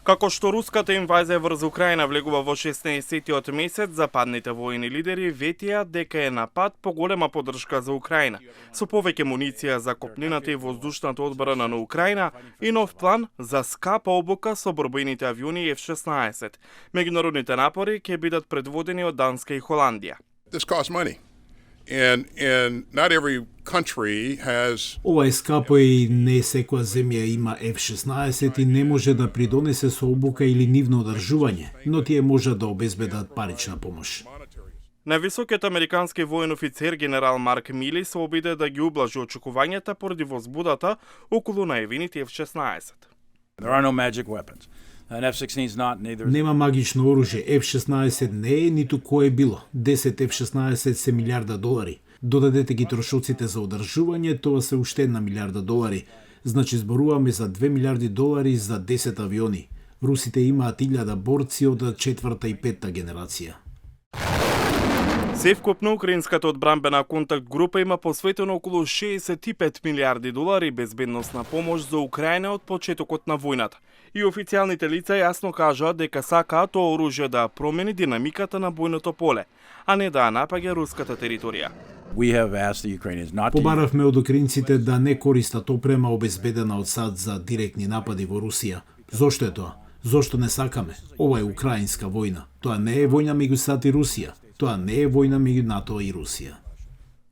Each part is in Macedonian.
Како што руската инвазија врз Украина влегува во 16-тиот месец, западните војни лидери ветија дека е на пат поголема поддршка за Украина, со повеќе муниција за копнената и воздушната одбрана на Украина и нов план за скапа обука со борбените авиони F-16. Меѓународните напори ќе бидат предводени од Данска и Холандија. This costs money. And not every country has... Ова е скапо и не секоја земја има F-16 и не може да придонесе со обука или нивно одржување, но тие можат да обезбедат парична помош. Највисокиот американски воен офицер генерал Марк Мили се обиде да ги ублажи очекувањата поради возбудата околу најавените F-16. There are no magic weapons. An F-16 is not neither. Нема магично оружје, F-16 не е ниту кое било. 10 F-16 се милиарда долари. Додадете ги трошоците за одржување, тоа се уште 1 милиарда долари. Значи зборуваме за 2 милиарди долари за 10 авиони. Русите имаат 1000 борци од 4-та и 5-та генерација. Севкупно украинската одбранбена контакт група има посветено околу 65 милиарди долари безбедносна помош за Украина од почетокот на војната. И официјалните лица јасно кажаат дека сакаат тоа оружје да промени динамиката на бојното поле, а не да напаѓа руската територија. Побаравме од украинците да не користат опрема обезбедена од САД за директни напади во Русија. Зошто е тоа? Зошто не сакаме? Ова е украинска војна. Тоа не е војна меѓу САД и Русија. Тоа не е војна меѓу НАТО и Русија.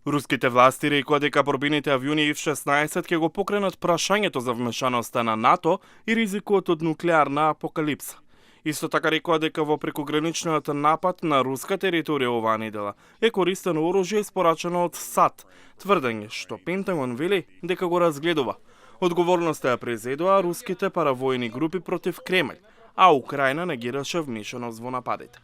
Руските власти рекоа дека борбените авиони F-16 ќе го покренат прашањето за вмешаноста на НАТО и ризикот од нуклеарна апокалипса. Исто така рекоа дека во прекограничниот напад на руска територија оваа недела е користено оружје испорачено од САД, тврдење што Пентагон вели дека го разгледува. Одговорноста ја презедоа руските паравојни групи против Кремљ, а Украина негираше вмешаност во нападите.